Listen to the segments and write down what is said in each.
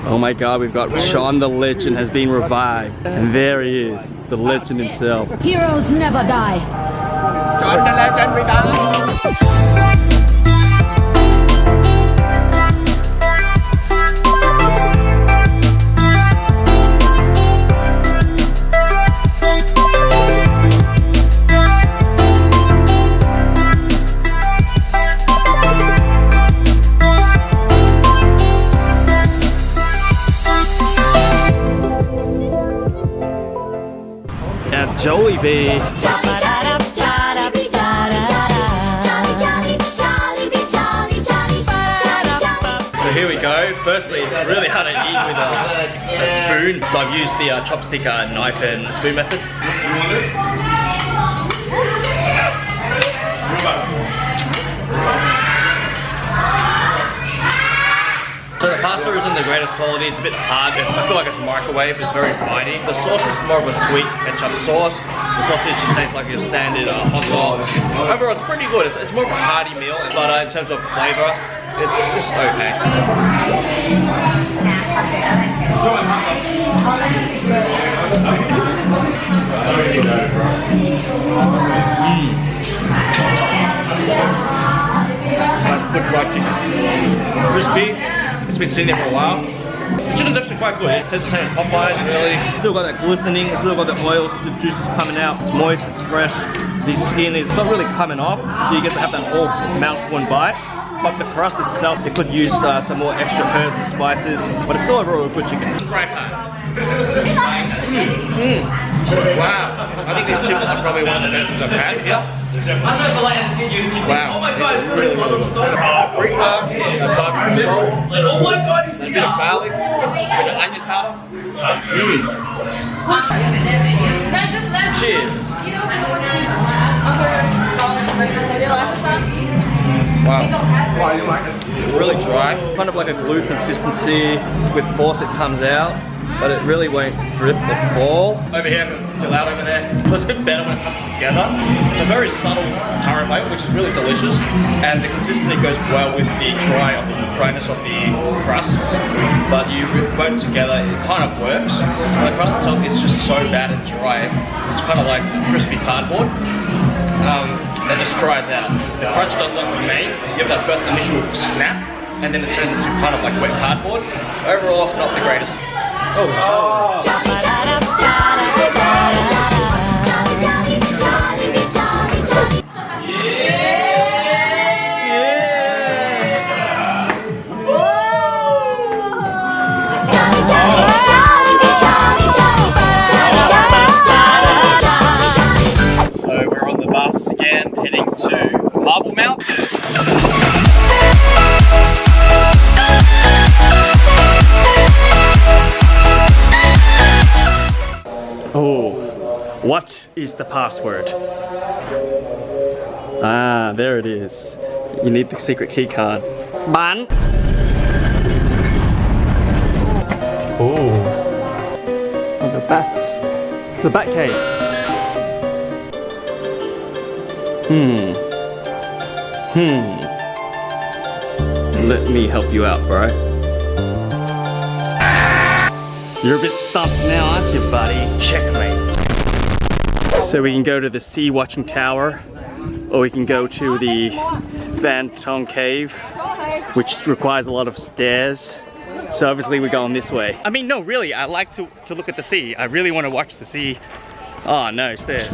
Oh my god, we've got Sean the legend has been revived. And there he is, the legend himself. Heroes never die. Sean the legend revived. Jollibee. So here we go. Firstly, it's really hard to eat with a spoon. So I've used the chopstick knife and spoon method. So the pasta isn't the greatest quality, it's a bit hard. I feel like it's microwave, it's very bitey. The sauce is more of a sweet ketchup sauce. The sausage just tastes like your standard hot dog. Overall, it's pretty good. It's more of a hearty meal, but in terms of flavor, it's just okay. Good fried chicken. Crispy. It's been sitting there for a while. The chicken's actually quite good. It tastes the same as Popeyes, really. Still got that glistening, it's still got the oils, the juices coming out. It's moist, it's fresh. The skin is not really coming off, so you get to have that whole mouthful and bite. But the crust itself, it could use some more extra herbs and spices, but it's still overall a good chicken. Right hand. Wow, I think these chips are probably one of the best things I've had here. Wow, really, really good. Paprika, barbecue salt, a bit of garlic, a bit of onion powder. Cheers. Wow. Really dry, kind of like a glue consistency. With force it comes out, but it really won't drip or fall. Over here, it's too loud over there. So it's a bit better when it comes together. It's a very subtle taro flavor, which is really delicious, and the consistency goes well with the dryness of the crust. But you rip both together, it kind of works. And the crust itself is just so bad and dry. It's kind of like crispy cardboard. That just dries out. The crunch does not remain. You have that first initial snap, and then it turns into kind of like wet cardboard. Overall, not the greatest. So we're on the bus again, heading to Marble Mount. Oh, what is the password? Ah, there it is. You need the secret key card. Ban. Oh, the bats. It's the bat cave. Let me help you out, bro. You're a bit stumped now, aren't you, buddy? Checkmate. So we can go to the sea watching tower, or we can go to the Van Tong Cave, which requires a lot of stairs. So obviously we're going this way. I mean, no, really, I like to look at the sea. I really want to watch the sea. Oh no, stairs.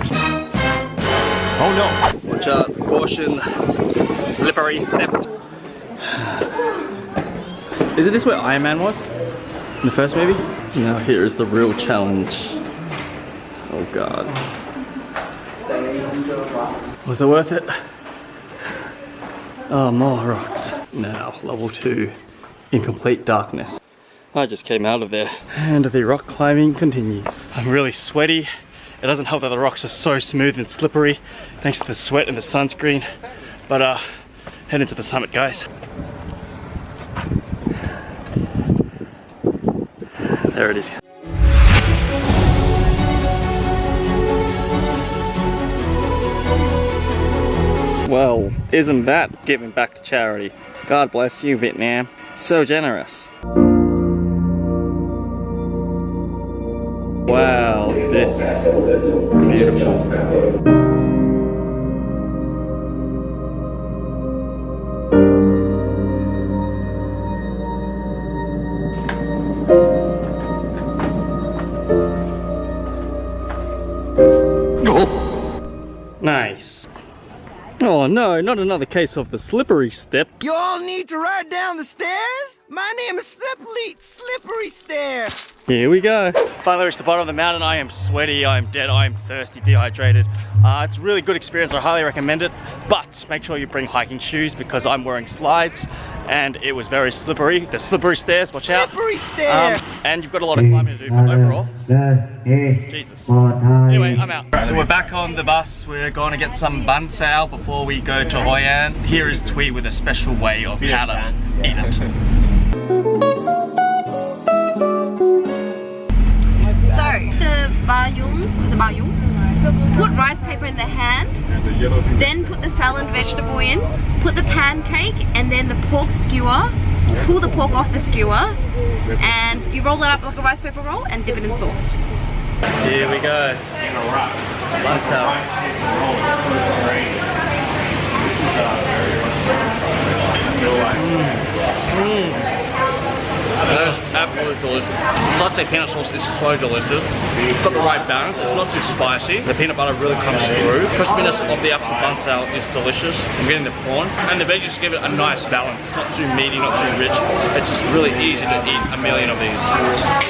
Oh no! Watch out, caution, slippery step. Is it this where Iron Man was? In the first movie? Now here is the real challenge. Oh god. Was it worth it? Oh, more rocks. Now, level 2, in complete darkness. I just came out of there, and the rock climbing continues. I'm really sweaty. It doesn't help that the rocks are so smooth and slippery, thanks to the sweat and the sunscreen. But heading to the summit, guys. There it is. Well, isn't that giving back to charity? God bless you, Vietnam. So generous. Wow, this is beautiful. Nice. Oh no, not another case of the slippery step. You all need to ride down the stairs? My name is Slippery Stairs. Here we go. Finally reached the bottom of the mountain. I am sweaty, I am dead, I am thirsty, dehydrated. It's a really good experience, I highly recommend it. But make sure you bring hiking shoes because I'm wearing slides and it was very slippery. The slippery stairs, watch out. Slippery stairs! And you've got a lot of climbing to do, but overall, Jesus. Anyway, I'm out. So we're back on the bus. We're going to get some bun sao before we go to Hoi An. Here is Tweet with a special way of how to eat it. So, the bayung, put rice paper in the hand, then put the salad vegetable in, put the pancake and then the pork skewer, pull the pork off the skewer, and you roll it up like a rice paper roll and dip it in sauce. Here we go. Bun sao. That is absolutely delicious. Latte peanut sauce is so delicious. It's got the right balance, it's not too spicy. The peanut butter really comes through. Crispiness of the actual bun sao is delicious. I'm getting the prawn. And the veggies give it a nice balance. It's not too meaty, not too rich. It's just really easy to eat a million of these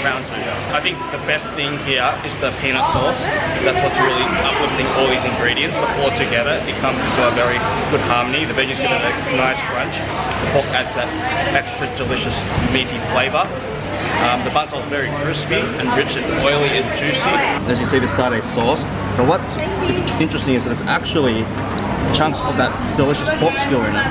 round two. I think the best thing here is the peanut sauce. That's what's really uplifting all these ingredients, but all together it comes into a very good harmony. The veggies give it a nice crunch. The pork adds that extra delicious meaty flavor. The bun sauce is very crispy and rich and oily and juicy. As you see, the satay sauce. But what's interesting is that there's actually chunks of that delicious pork skewer in it.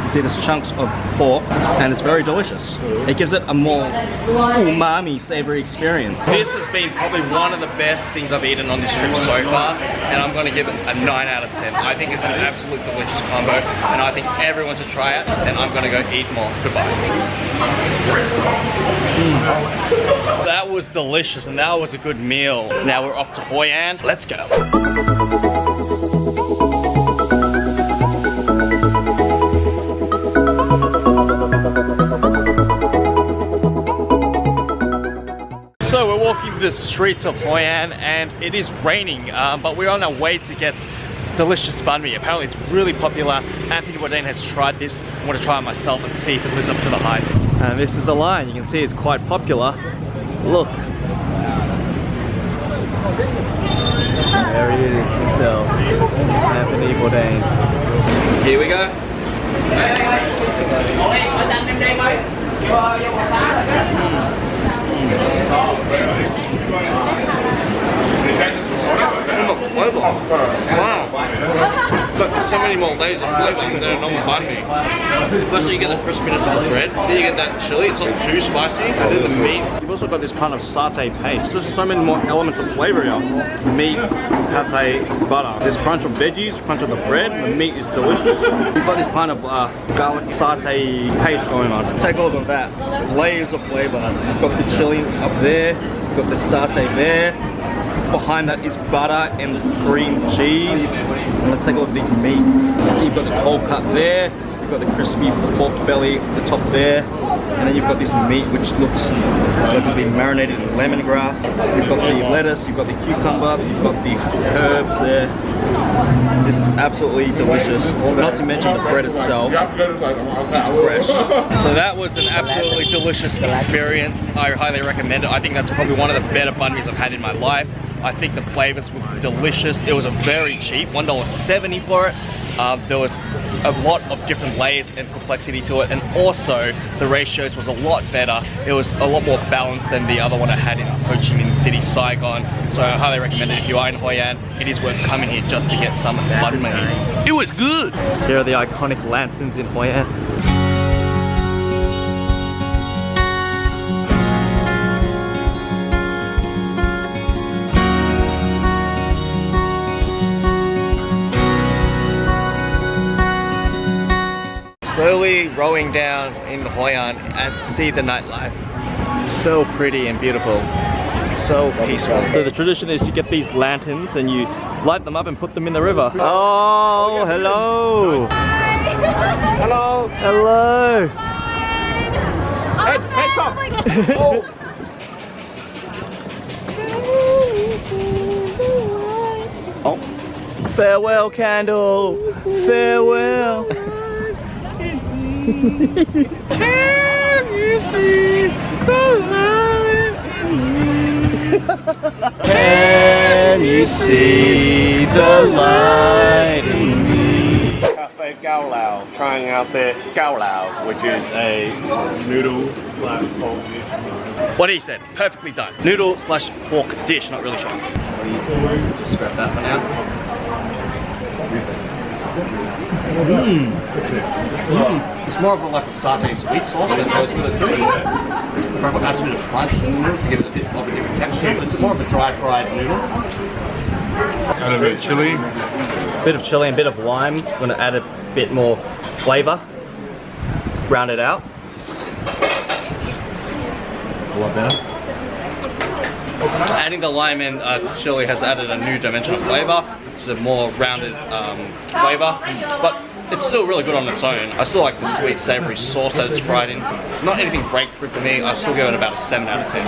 You see, there's chunks of pork, and it's very delicious. It gives it a more umami, savory experience. This has been probably one of the best things I've eaten on this trip so far, and I'm going to give it a 9 out of 10. I think it's an absolute delicious combo, and I think everyone should try it, and I'm going to go eat more. Goodbye. That was delicious, and that was a good meal. Now we're off to Hoi An. Let's go. So we're walking the streets of Hoi An and it is raining, but we're on our way to get delicious banh mi. Apparently it's really popular. Anthony Bourdain has tried this. I want to try it myself and see if it lives up to the hype. And this is the line. You can see it's quite popular. Look. There he is himself, Anthony Bourdain. Here we go. Wow. But there's so many more layers of flavour than a normal banh mi. Especially you get the crispiness of the bread, then you get that chili, it's not too spicy, and then the meat. You've also got this kind of satay paste. There's so many more elements of flavour here. Meat, pate, butter. There's crunch of veggies, crunch of the bread, the meat is delicious. You've got this kind of garlic satay paste going on. Take a look at that. Layers of flavour. You've got the chili up there, you've got the satay there. Behind that is butter and cream cheese. And let's take a look at these meats. So you've got the cold cut there, you've got the crispy pork belly at the top there, and then you've got this meat which looks like it's been marinated in lemongrass. You've got the lettuce, you've got the cucumber, you've got the herbs there. This is absolutely delicious. Not to mention the bread itself is fresh. So that was an absolutely delicious experience. I highly recommend it. I think that's probably one of the better banh mis I've had in my life. I think the flavors were delicious. It was a very cheap, $1.70 for it. There was a lot of different layers and complexity to it, and also the ratios was a lot better. It was a lot more balanced than the other one I had in Ho Chi Minh City, Saigon. So I highly recommend it. If you are in Hoi An, it is worth coming here just to get some banh mi. It was good. Here are the iconic lanterns in Hoi An. Slowly rowing down in Hoi An and see the nightlife. It's so pretty and beautiful. It's So peaceful. So the tradition is you get these lanterns and you light them up and put them in the river. Oh, hello. Hello. Hello. Hey, Tom. Oh. Oh. Farewell, candle. Farewell. Can you see the light in me? Can you see the light in me? Cafe Gao Lao, trying out their Gao Lao, which is a noodle slash pork dish. What he said, perfectly done. Noodle slash pork dish, not really sure. What do you think? Just scrap that for now. It's more of like a satay sweet sauce that goes with it too. It adds a bit of crunch to the noodle to give it a bit of a different texture, but it's more of a dry fried noodle. And a bit of chili. Bit of chili and a bit of lime. I'm going to add a bit more flavour. Round it out. A lot better. Adding the lime and chili has added a new dimension of flavour. It's a more rounded flavour, but it's still really good on its own. I still like the sweet savoury sauce that it's fried in. Not anything breakthrough for me. I still give it about a 7 out of 10.